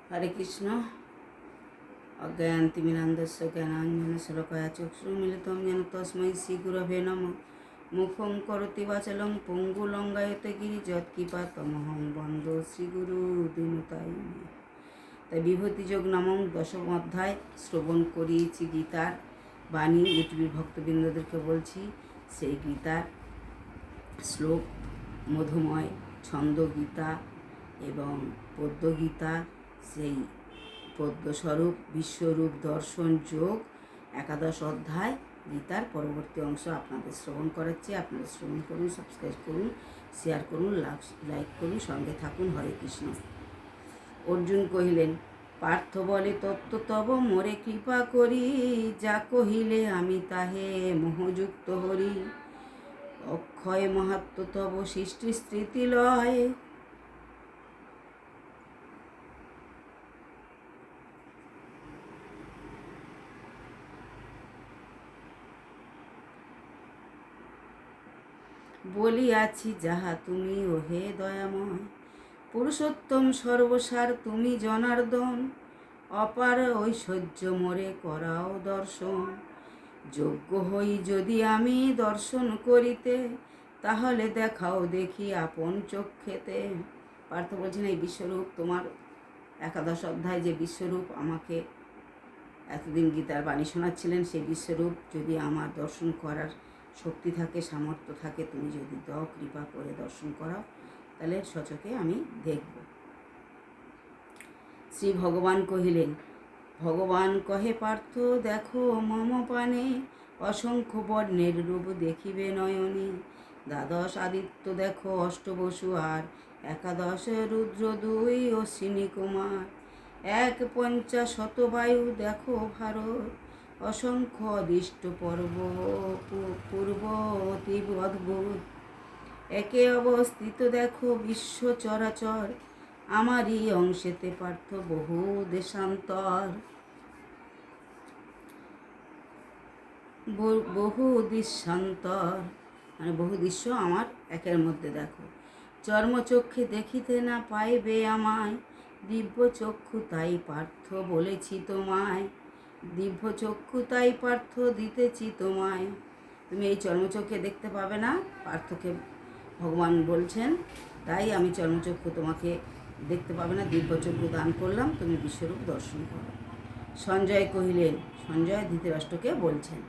হরে কৃষ্ণ। অজ্ঞানতিমিরান্ধস্য জ্ঞানাঞ্জনশলাকয়া চক্ষুর্মিলিतं येन তস্मै শ্রীগুরবে নমঃ। মুখং করোতি বাচালং পঙ্গুলঙ্গায়তে গিরিযৎকৃপাতমহং বন্দে শ্রীগুরু দীনতায়। তাই বিভূতিযোগ নামক দশম অধ্যায় শ্রবণ করিয়েছি গীতার বাণী ইউটিউবের ভক্তবৃন্দদেরকে বলছি। সেই গীতার শ্লোক মধুময় ছন্দ গীতা এবং পদ্য গীতা, সেই পদ্যস্বরূপ বিশ্বরূপ দর্শন যোগ 11 অধ্যায় গীতার পরবর্তী অংশ আপনাদের শ্রবণ করাচ্ছি। আপনারা শ্রবণ করুন, সাবস্ক্রাইব করুন, শেয়ার করুন, লাইক করুন, সঙ্গে থাকুন। হরে কৃষ্ণ। অর্জুন কহিলেন, পার্থ বলে তত্ত্ব তব মোরে কৃপা করি, যা কহিলে আমি তাহে মোহযুক্ত হরি। অক্ষয় মাহাত্ম তব সৃষ্টি স্মৃতি লয়, বলিয়াছি যাহা তুমি ওহে দয়াময়। পুরুষোত্তম সর্বসার তুমি জনার্দন, অপার ঐশ্বর্য মোরে করাও দর্শন। যোগ্য হই যদি আমি দর্শন করিতে, তাহলে দেখাও দেখি আপন চক্ষেতে। পার্থ বলছেন, এই বিশ্বরূপ তোমার 11 অধ্যায় যে বিশ্বরূপ আমাকে এতদিন গীতার বাণী শোনাচ্ছিলেন, সেই বিশ্বরূপ যদি আমার দর্শন করার শক্তি থাকে, সামর্থ্য থাকে, তুমি যদি দাও, কৃপা করে দর্শন করাও, তাহলে সচকে আমি দেখব। শ্রী ভগবান কহিলেন, ভগবান কহে পার্থ দেখো মম পানে, অসংখ্য বর্ণের রূপ দেখিবে নয়নে। দ্বাদশ আদিত্য দেখো অষ্টবসু আর, 11 রুদ্র 2 অশ্বিনী কুমার। 1 বায়ু দেখো ভারত, অসংখ্য অদিষ্ট পূর্ব অতীব অদ্ভুত। একে অবস্থিত দেখো বিশ্ব চরাচর, আমারই অংশেতে পার্থ বহু দেশান্তর। বহু দৃশ্যান্তর মানে বহু দৃশ্য আমার একের মধ্যে দেখো। চর্মচক্ষে দেখিতে না পাইবে আমায়, দিব্য চক্ষু তাই পার্থ বলেছি তোমায়। দিব্য চক্ষু তাই পার্থ দিতেছি তোমায়। তুমি এই চর্মচক্ষে দেখতে পাবে না, পার্থকে ভগবান বলছেন, তাই আমি চর্মচক্ষু তোমাকে দেখতে পাবে না, দিব্য চক্ষু দান করলাম, তুমি বিশ্বরূপ দর্শন করো। সঞ্জয় কহিলেন, সঞ্জয় ধৃতরাষ্ট্রকে বলছেন,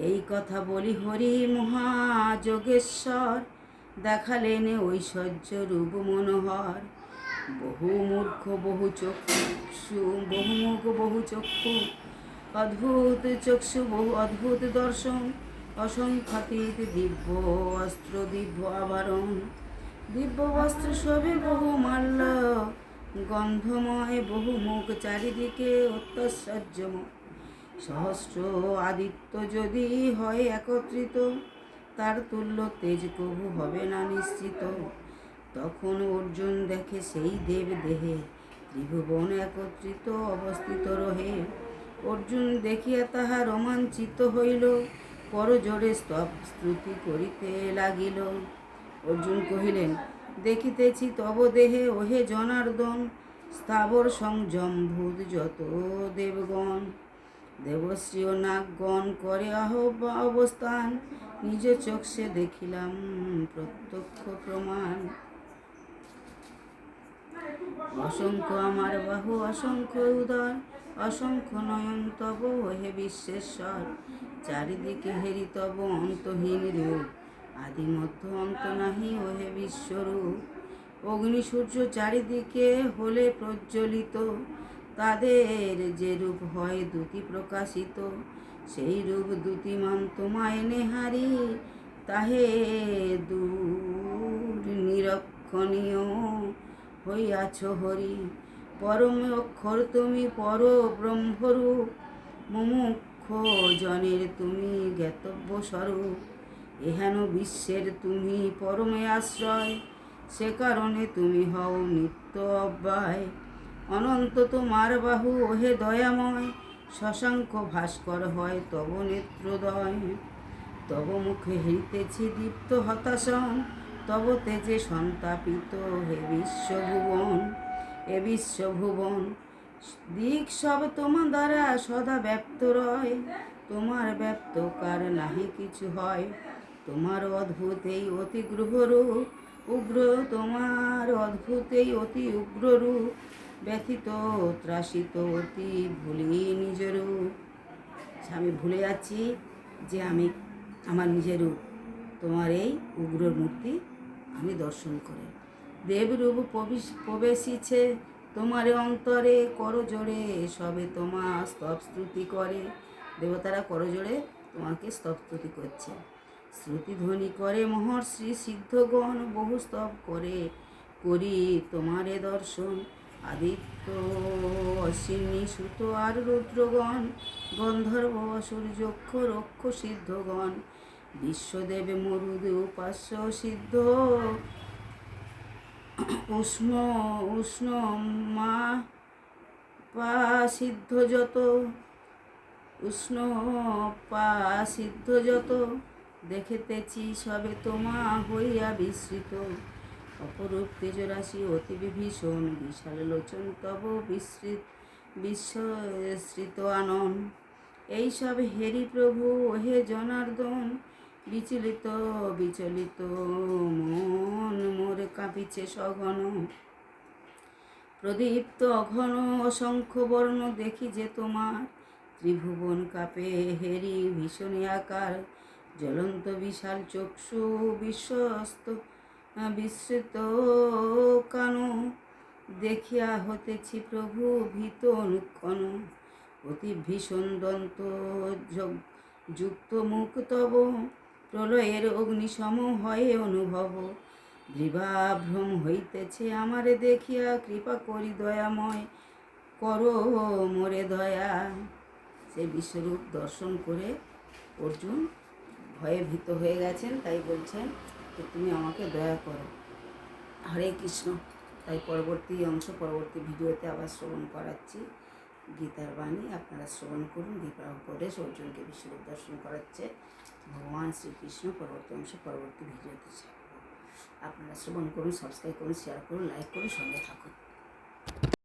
এই কথা বলি হরি মহাযোগেশ্বর, দেখালেন ঐশ্বর্য রূপ মনোহর। বহু মূর্খ বহু চক্ষু, বহুমুখ বহু চক্ষু, অদ্ভুত চক্ষু বহু অদ্ভুত দর্শন। অসংখ্যাতীত দিব্য অস্ত্র দিব্য আভরণ, দিব্য বস্ত্র শোভে বহু মাল্য, গন্ধময় বহু মুখ চারিদিকে অত্যশ্বর্যময়। সহস্র আদিত্য যদি হয় একত্রিত, তার তুল্য তেজ কবু হবে না নিশ্চিত। তখন অর্জুন দেখে সেই দেব দেহে, ত্রিভুবন একত্রিত অবস্থিত রহে। অর্জুন দেখিয়া তাহা রোমাঞ্চিত হইল, করজোড়ে স্তুতি করিতে লাগিল। অর্জুন কহিলেন, দেখিতেছি তব দেহে ওহে জনার্দন, স্থাবর সংযমভূত যত দেবগণ। দেবশ্রী ও নাগগণ করে অবস্থান, নিজ চক্ষে দেখিলাম প্রত্যক্ষ প্রমাণ। অসংখ্য আমার বাহু অসংখ্য উদর, অসংখ্য নয়ন তব হে বিশ্বেশ্বর। চারিদিকে হেরি তব অন্তহীন রূপ, আদি মধ্য অন্ত নাহি ওহে বিশ্বরূপ। অগ্নি সূর্য চারিদিকে হলে প্রজ্বলিত, তাদের যে রূপ হয় দ্যুতি প্রকাশিত। সেই রূপ দ্যুতিমান তোমায় নেহারি, তাহে দূর নিরক্ষণীয় হইয়াছ হরি। পরম অক্ষর তুমি পর ব্রহ্মরূপ, মুমুক্ষ জনের তুমি জ্ঞাতব্য স্বরূপ। এহেন বিশ্বের তুমি পরমে আশ্রয়, সে কারণে তুমি হও নিত্য অব্যয়। অনন্ত তোমার বাহু ওহে দয়াময়, শশাঙ্ক ভাস্কর হয় তব নেত্রদয়। তব মুখে হইতেছি দীপ্ত হতাশন, তব তেজে সন্তাপিত হে বিশ্বভুবন। এ বিশ্বভুবন, দিক সব তোমার দ্বারা সদা ব্যপ্ত রয়, তোমার ব্যপ্ত কার নাহি কিছু হয়। তোমার অদ্ভুত এই অতি গ্রহরূপ উগ্র, তোমার অদ্ভুত এই অতি উগ্র রূপ, ব্যথিত ত্রাসিত অতি ভুলি নিজ রূপ। আমি ভুলে যাচ্ছি যে আমি আমার নিজের রূপ, তোমার এই উগ্র মূর্তি আমি দর্শন করে। দেবরূপ প্রবেশিছে তোমার অন্তরে, করজোড়ে সবে তোমার স্তব স্তুতি করে। দেবতারা করজোড়ে তোমাকে স্তব স্তুতি করছে। শ্রুতিধ্বনি করে মহর্ষি সিদ্ধগণ, বহু স্তব করে করি তোমারে দর্শন। আদিত্য অশ্বিনী সুত আর রুদ্রগণ, গন্ধর্ব অসুর যক্ষ রক্ষ সিদ্ধগণ, বিশ্বদেব মরুদ উপাস্য সিদ্ধ, উষ্ণ উষ্ণ মা পা সিদ্ধ যত, উষ্ণ পা সিদ্ধ যত, দেখেতেছি সবে তোমা হইয়া বিস্মৃত। অপরূপ তেজরাশি অতি বিভীষণ, বিশাল লোচন তব বিশ্বশ্রিত আনন। এইসব হেরি প্রভু হে জনার্দন, বিচলিত বিচলিত মন মোর কাঁপিছে সঘন। প্রদীপ্ত অঘন অসংখ্য বর্ণ দেখি যে তোমার, ত্রিভুবন কাপে হেরি ভীষণী আকার। জ্বলন্ত বিশাল চক্ষু বিশ্বস্ত বিস্মৃত কানো, দেখিয়া হতেছি প্রভু ভীত অনুক্ষণ। অতি ভীষণ দন্ত যুক্ত মুখ তব, প্রলয়ের অগ্নিসম হয়ে অনুভব। গ্রীবাভ্রম হইতেছে আমারে দেখিয়া, কৃপা করি দয়াময় করো মোরে দয়া। সেই বিশ্বরূপ দর্শন করে অর্জুন ভয়ে ভীত হয়ে গেছেন, তাই বলছেন যে তুমি আমাকে দয়া করো। হরে কৃষ্ণ। তাই পরবর্তী অংশ পরবর্তী ভিডিওতে আবার শ্রবণ করাচ্ছি গীতার বাণী, আপনারা শ্রবণ করুন। গীতার উপদেশ অর্জুনকে বিশ্বরূপ দর্শন করাচ্ছে ভগবান শ্রীকৃষ্ণ। পরবর্তী অংশ পরবর্তী ভিডিওতে আপনারা শ্রবণ করুন, সাবস্ক্রাইব করুন, শেয়ার করুন, লাইক করুন, সঙ্গে থাকুন।